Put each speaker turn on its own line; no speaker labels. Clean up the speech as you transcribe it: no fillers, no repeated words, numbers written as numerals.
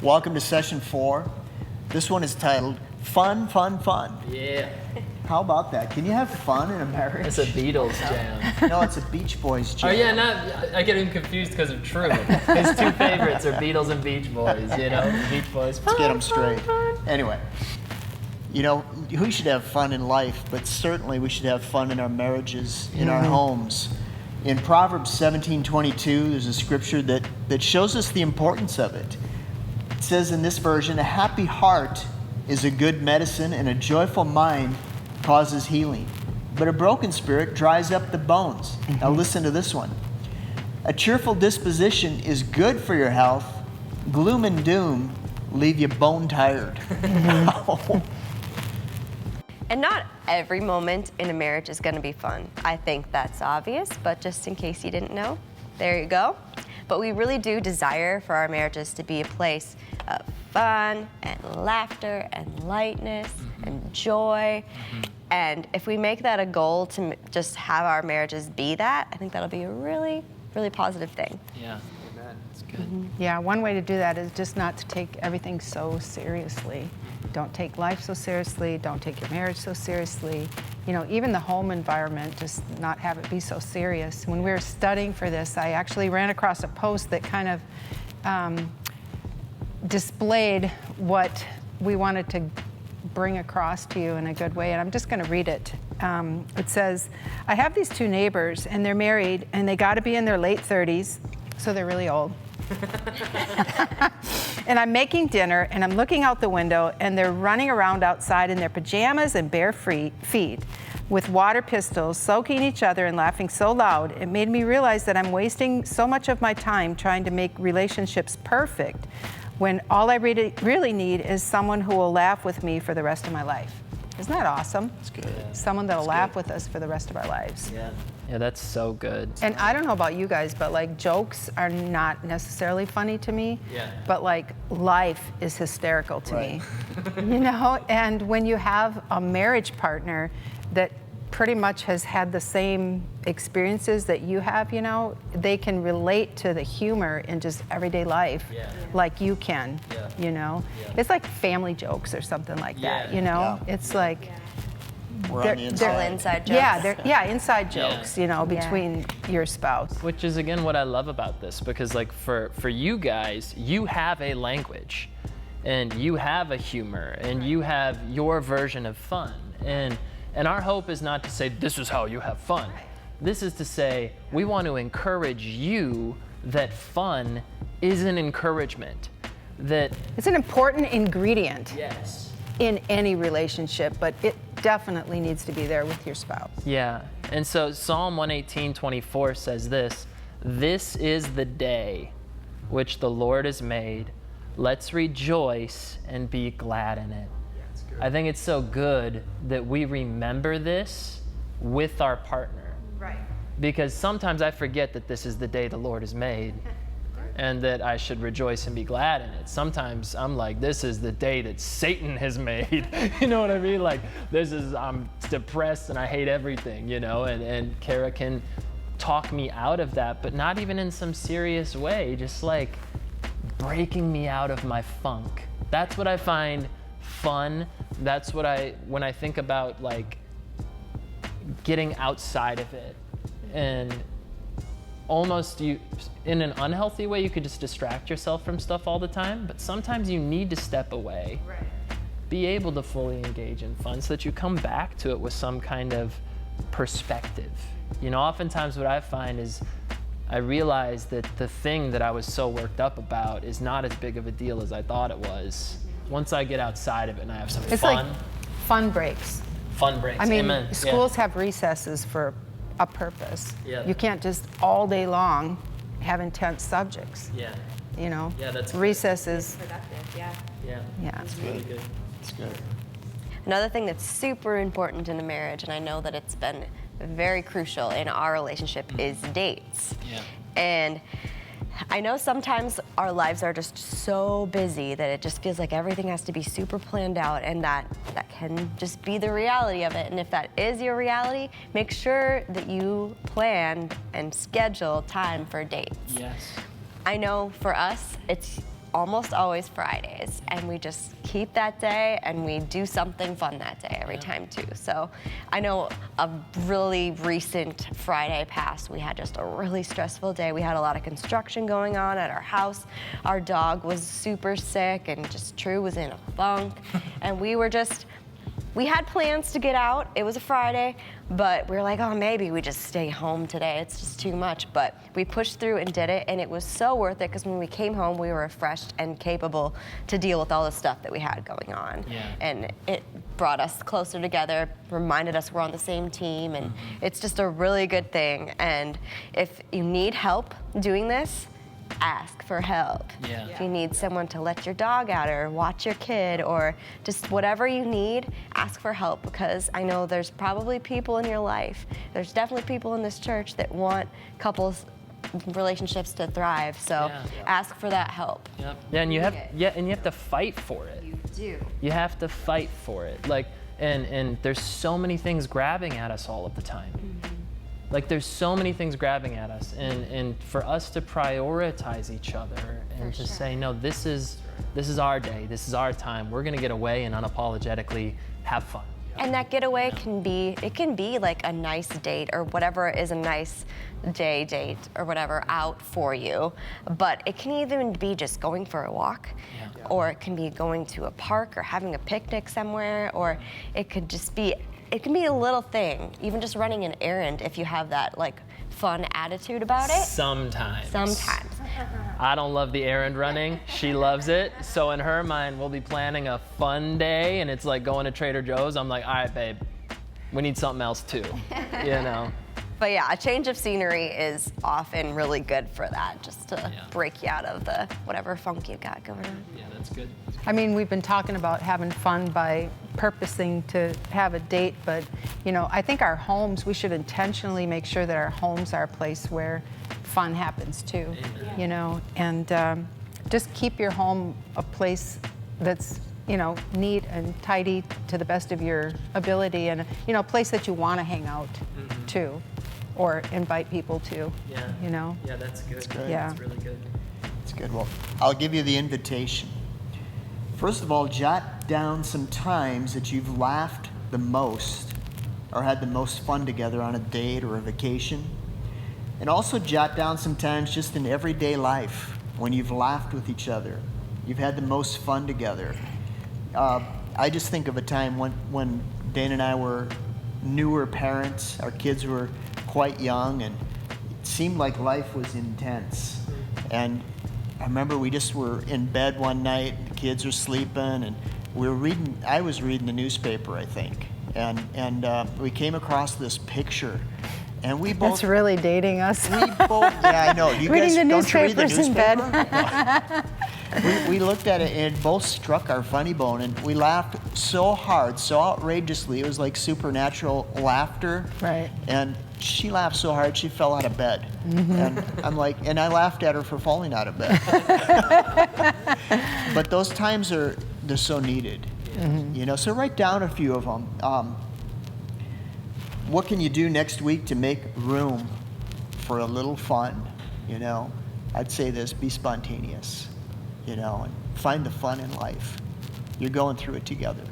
Welcome to session 4. This one is titled Fun, Fun, Fun.
Yeah.
How about that? Can you have fun in a marriage?
It's a Beatles jam.
No, it's a Beach Boys jam.
Oh yeah, I get him confused because of True. His two favorites are Beatles and Beach Boys, you know? Beach Boys.
Let's get them straight. Anyway, you know, we should have fun in life, but certainly we should have fun in our marriages, in our homes. In Proverbs 17:22, there's a scripture that shows us the importance of it. It says in this version, a happy heart is a good medicine, and a joyful mind causes healing. But a broken spirit dries up the bones. Now listen to this one. A cheerful disposition is good for your health. Gloom and doom leave you bone tired.
And not every moment in a marriage is going to be fun. I think that's obvious, but just in case you didn't know, there you go. But we really do desire for our marriages to be a place of fun and laughter and lightness and joy. And if we make that a goal to just have our marriages be that, I think that'll be a really, really positive thing.
Yeah. Amen. It's good.
Yeah, one way to do that is just not to take everything so seriously. Don't take life so seriously. Don't take your marriage so seriously. You know, even the home environment, just not have it be so serious. When we were studying for this, I actually ran across a post that kind of displayed what we wanted to bring across to you in a good way, and I'm just going to read it. It says, I have these two neighbors, and they're married, and they got to be in their late 30s, so they're really old. And I'm making dinner, and I'm looking out the window, and they're running around outside in their pajamas and bare feet with water pistols, soaking each other and laughing so loud. It made me realize that I'm wasting so much of my time trying to make relationships perfect when all I really need is someone who will laugh with me for the rest of my life. Isn't that awesome?
That's good.
Someone that'll laugh with us for the rest of our lives.
Yeah. Yeah, that's so good.
And I don't know about you guys, but like jokes are not necessarily funny to me.
Yeah.
But like life is hysterical to me. You know? And when you have a marriage partner that pretty much has had the same experiences that you have, you know, they can relate to the humor in just everyday life like you can, you know? It's like family jokes or something like that, you know? It's like...
We're on the inside.
All inside jokes.
Yeah, inside jokes, you know, between your spouse.
Which is, again, what I love about this, because like for you guys, you have a language and you have a humor and you have your version of fun. And our hope is not to say, this is how you have fun. This is to say, we want to encourage you that fun is an encouragement. That
it's an important ingredient.
Yes.
In any relationship, but it definitely needs to be there with your spouse.
Yeah, and so Psalm 118:24 says this, this is the day which the Lord has made. Let's rejoice and be glad in it. I think it's so good that we remember this with our partner.
Right.
Because sometimes I forget that this is the day the Lord has made. And that I should rejoice and be glad in it. Sometimes I'm like, this is the day that Satan has made. You know what I mean? Like, I'm depressed and I hate everything, you know? And Kara can talk me out of that, but not even in some serious way, just like breaking me out of my funk. That's what I find fun. That's what when I think about like getting outside of it. And almost in an unhealthy way, you could just distract yourself from stuff all the time, but sometimes you need to step away. Right. Be able to fully engage in fun so that you come back to it with some kind of perspective. You know, oftentimes what I find is I realize that the thing that I was so worked up about is not as big of a deal as I thought it was. Once I get outside of it and I have some fun.
It's like fun breaks.
Fun breaks,
I mean,
amen.
schools have recesses for a purpose.
Yeah.
You can't just all day long have intense subjects.
Yeah.
You know?
Yeah, that's
recesses.
Productive, yeah.
Yeah.
It's really good.
It's good.
Another thing that's super important in a marriage, and I know that it's been very crucial in our relationship, is dates.
Yeah.
And I know sometimes our lives are just so busy that it just feels like everything has to be super planned out, and that can just be the reality of it. And if that is your reality, make sure that you plan and schedule time for dates.
Yes.
I know for us, it's almost always Fridays, and we just keep that day and we do something fun that day every time too. So I know a really recent Friday past, we had just a really stressful day. We had a lot of construction going on at our house. Our dog was super sick and just True was in a funk. And we had plans to get out. It was a Friday, but we were like, oh, maybe we just stay home today. It's just too much. But we pushed through and did it, and it was so worth it because when we came home, we were refreshed and capable to deal with all the stuff that we had going on.
Yeah.
And it brought us closer together, reminded us we're on the same team, and it's just a really good thing. And if you need help doing this, ask for help.
Yeah.
If you need someone to let your dog out or watch your kid or just whatever you need, ask for help, because I know there's probably people in your life, there's definitely people in this church that want couples relationships to thrive. So
Yeah.
ask for that help.
Yep. Yeah, and you have to fight for it.
You do.
You have to fight for it. Like, and there's so many things grabbing at us all of the time. Like, there's so many things grabbing at us, and for us to prioritize each other and to say, no, this is our day, this is our time. We're gonna get away and unapologetically have fun.
And that getaway can be like a nice date or whatever is a nice date or whatever out for you. But it can even be just going for a walk, or it can be going to a park or having a picnic somewhere, or it can be a little thing, even just running an errand if you have that like fun attitude about it.
Sometimes. I don't love the errand running. She loves it. So in her mind, we'll be planning a fun day, and it's like going to Trader Joe's. I'm like, all right, babe, we need something else too, you know?
But yeah, a change of scenery is often really good for that, just to break you out of the whatever funk you got going on.
Yeah, that's good.
I mean, we've been talking about having fun by purposing to have a date, but I think our homes, we should intentionally make sure that our homes are a place where fun happens too. And just keep your home a place that's neat and tidy to the best of your ability, and a place that you want to hang out to, or invite people to.
Yeah. Yeah, that's good.
Yeah.
That's really good.
It's good. Well, I'll give you the invitation. First of all, jot down some times that you've laughed the most or had the most fun together on a date or a vacation. And also jot down some times just in everyday life when you've laughed with each other. You've had the most fun together. I just think of a time when Dana and I were newer parents. Our kids were quite young, and it seemed like life was intense. And I remember we just were in bed one night, the kids were sleeping, and I was reading the newspaper, I think. And we came across this picture. And we both...
That's really dating us.
Yeah, I know. You
Reading
guys
the
don't you read the
newspapers in
newspaper?
bed.
We looked at it, and it both struck our funny bone, and we laughed so hard, so outrageously. It was like supernatural laughter.
Right.
And she laughed so hard she fell out of bed. And I'm like, and I laughed at her for falling out of bed. But those times they're so needed. So write down a few of them. What can you do next week to make room for a little fun? I'd say this: be spontaneous, and find the fun in life. You're going through it together.